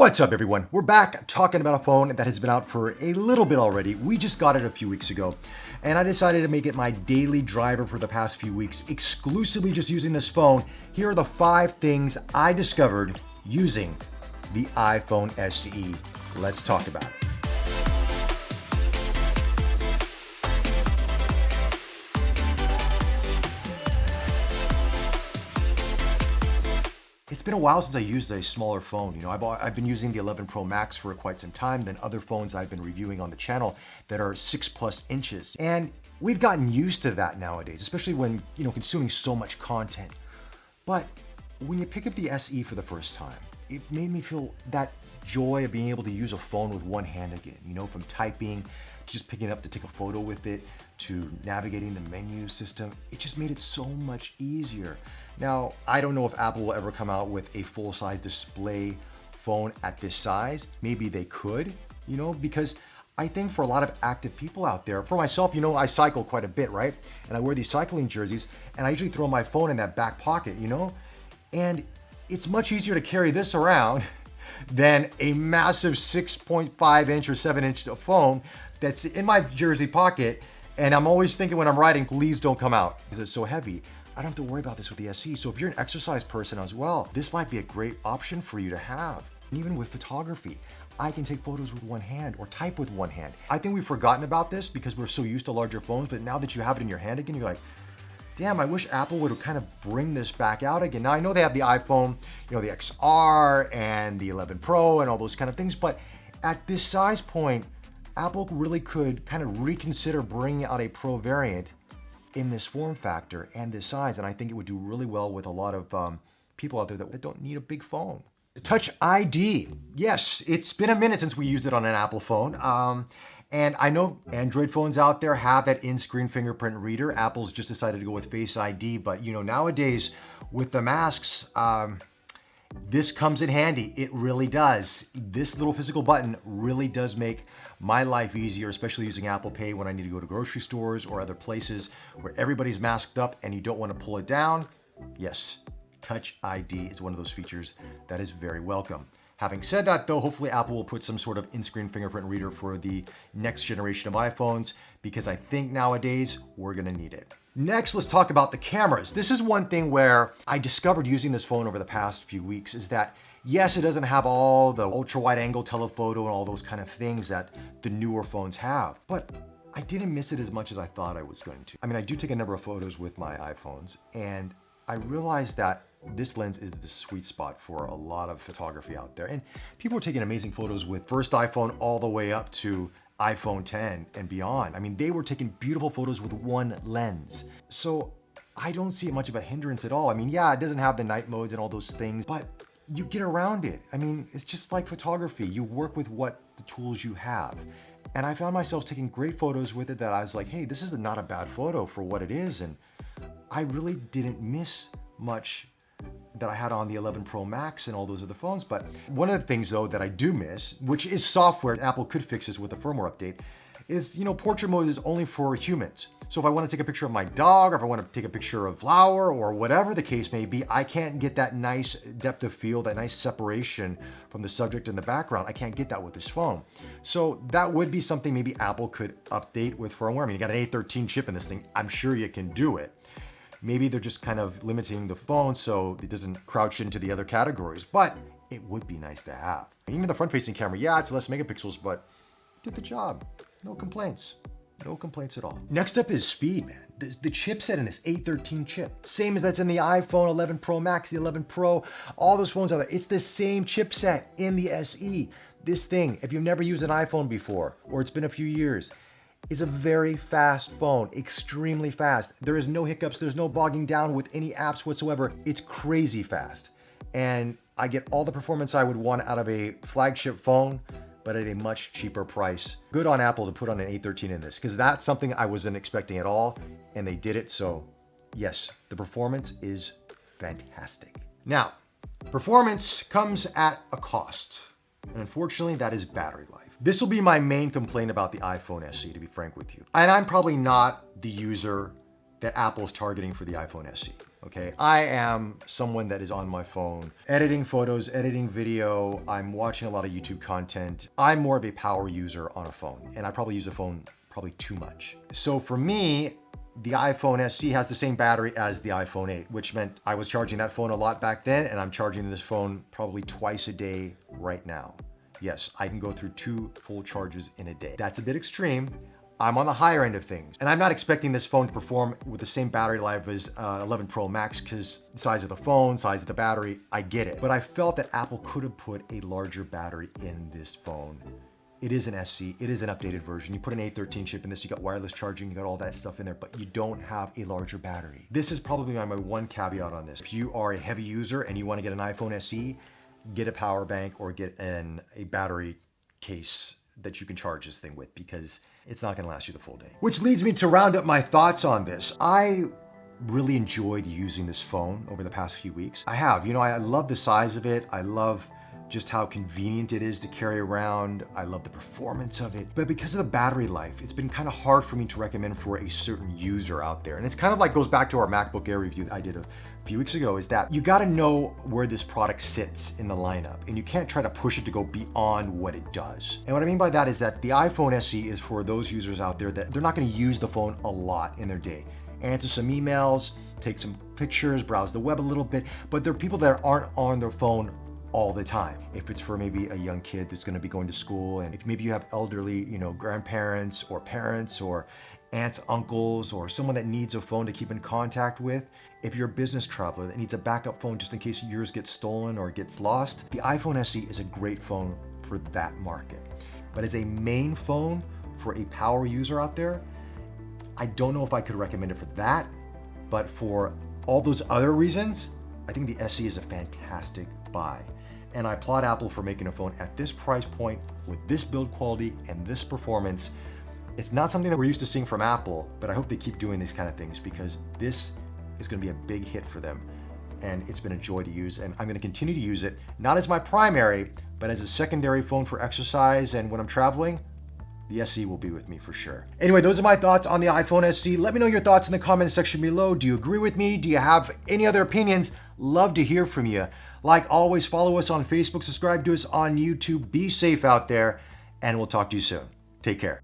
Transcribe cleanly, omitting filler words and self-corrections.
What's up, everyone? We're back talking about a phone that has been out for a little bit already. We just got it a few weeks ago, and I decided to make it my daily driver for the past few weeks, exclusively just using this phone. Here are the 5 things I discovered using the iPhone SE. Let's talk about it. It's been a while since I used a smaller phone. I've been using the 11 Pro Max for quite some time, then other phones I've been reviewing on the channel that are 6+ inches. And we've gotten used to that nowadays, especially when, consuming so much content. But when you pick up the SE for the first time, it made me feel that joy of being able to use a phone with one hand again, from typing, to just picking it up to take a photo with it, to navigating the menu system. It just made it so much easier. Now, I don't know if Apple will ever come out with a full-size display phone at this size. Maybe they could, because I think for a lot of active people out there, for myself, I cycle quite a bit, right? And I wear these cycling jerseys, and I usually throw my phone in that back pocket, and it's much easier to carry this around than a massive 6.5 inch or 7 inch phone that's in my jersey pocket. And I'm always thinking when I'm riding, please don't come out because it's so heavy. I don't have to worry about this with the SE. So if you're an exercise person as well, this might be a great option for you to have. And even with photography, I can take photos with one hand or type with one hand. I think we've forgotten about this because we're so used to larger phones, but now that you have it in your hand again, you're like, damn, I wish Apple would kind of bring this back out again. Now I know they have the iPhone, the XR and the 11 Pro and all those kind of things, but at this size point, Apple really could kind of reconsider bringing out a Pro variant in this form factor and this size, and I think it would do really well with a lot of people out there that don't need a big phone. Touch ID. Yes, it's been a minute since we used it on an Apple phone. And I know Android phones out there have that in-screen fingerprint reader. Apple's just decided to go with Face ID, but nowadays with the masks, this comes in handy. It really does. This little physical button really does make my life easier, especially using Apple Pay when I need to go to grocery stores or other places where everybody's masked up and you don't want to pull it down. Yes, Touch ID is one of those features that is very welcome. Having said that though, hopefully Apple will put some sort of in-screen fingerprint reader for the next generation of iPhones, because I think nowadays we're gonna need it. Next, let's talk about the cameras. This is one thing where I discovered using this phone over the past few weeks is that, yes, it doesn't have all the ultra wide angle telephoto and all those kind of things that the newer phones have, but I didn't miss it as much as I thought I was going to. I do take a number of photos with my iPhones, and I realized that this lens is the sweet spot for a lot of photography out there. And people are taking amazing photos with first iPhone all the way up to iPhone 10 and beyond. They were taking beautiful photos with one lens. So I don't see much of a hindrance at all. Yeah, it doesn't have the night modes and all those things, but you get around it. It's just like photography. You work with what the tools you have. And I found myself taking great photos with it that I was like, hey, this is not a bad photo for what it is. And I really didn't miss much that I had on the 11 Pro Max and all those other phones. But one of the things though that I do miss, which is software, Apple could fix this with a firmware update, is, portrait mode is only for humans. So if I want to take a picture of my dog, or if I want to take a picture of a flower or whatever the case may be, I can't get that nice depth of field, that nice separation from the subject and the background. I can't get that with this phone. So that would be something maybe Apple could update with firmware. You got an A13 chip in this thing. I'm sure you can do it. Maybe they're just kind of limiting the phone so it doesn't crouch into the other categories, but it would be nice to have. Even the front-facing camera, yeah, it's less megapixels, but it did the job. No complaints. No complaints at all. Next up is speed, man. The chipset in this A13 chip, same as that's in the iPhone 11 Pro Max, the 11 Pro, all those phones out there. It's the same chipset in the SE. This thing, if you've never used an iPhone before, or it's been a few years, is a very fast phone, extremely fast. There is no hiccups, there's no bogging down with any apps whatsoever. It's crazy fast. And I get all the performance I would want out of a flagship phone, but at a much cheaper price. Good on Apple to put on an A13 in this, because that's something I wasn't expecting at all, and they did it, so yes, the performance is fantastic. Now, performance comes at a cost, and unfortunately that is battery life. This will be my main complaint about the iPhone SE, to be frank with you. And I'm probably not the user that Apple is targeting for the iPhone SE. Okay, I am someone that is on my phone, editing photos, editing video. I'm watching a lot of YouTube content. I'm more of a power user on a phone, and I probably use a phone probably too much. So for me, the iPhone SE has the same battery as the iPhone 8, which meant I was charging that phone a lot back then, and I'm charging this phone probably twice a day right now. Yes, I can go through 2 full charges in a day. That's a bit extreme. I'm on the higher end of things. And I'm not expecting this phone to perform with the same battery life as 11 Pro Max because the size of the phone, size of the battery, I get it. But I felt that Apple could have put a larger battery in this phone. It is an SE, it is an updated version. You put an A13 chip in this, you got wireless charging, you got all that stuff in there, but you don't have a larger battery. This is probably my one caveat on this. If you are a heavy user and you want to get an iPhone SE, get a power bank or get a battery case that you can charge this thing with, because it's not gonna last you the full day. Which leads me to round up my thoughts on this. I really enjoyed using this phone over the past few weeks. I have, I love the size of it. I love just how convenient it is to carry around. I love the performance of it. But because of the battery life, it's been kind of hard for me to recommend for a certain user out there. And it's kind of like goes back to our MacBook Air review I did a few weeks ago, is that you gotta know where this product sits in the lineup, and you can't try to push it to go beyond what it does. And what I mean by that is that the iPhone SE is for those users out there that they're not gonna use the phone a lot in their day. Answer some emails, take some pictures, browse the web a little bit, but there are people that aren't on their phone all the time. If it's for maybe a young kid that's gonna be going to school, and if maybe you have elderly, grandparents or parents or aunts, uncles, or someone that needs a phone to keep in contact with. If you're a business traveler that needs a backup phone just in case yours gets stolen or gets lost, the iPhone SE is a great phone for that market. But as a main phone for a power user out there, I don't know if I could recommend it for that, but for all those other reasons, I think the SE is a fantastic buy. And I applaud Apple for making a phone at this price point with this build quality and this performance. It's not something that we're used to seeing from Apple, but I hope they keep doing these kind of things, because this is going to be a big hit for them. And it's been a joy to use, and I'm going to continue to use it, not as my primary, but as a secondary phone for exercise. And when I'm traveling, the SE will be with me for sure. Anyway, those are my thoughts on the iPhone SE. Let me know your thoughts in the comments section below. Do you agree with me? Do you have any other opinions? Love to hear from you. Like always, follow us on Facebook, subscribe to us on YouTube. Be safe out there, and we'll talk to you soon. Take care.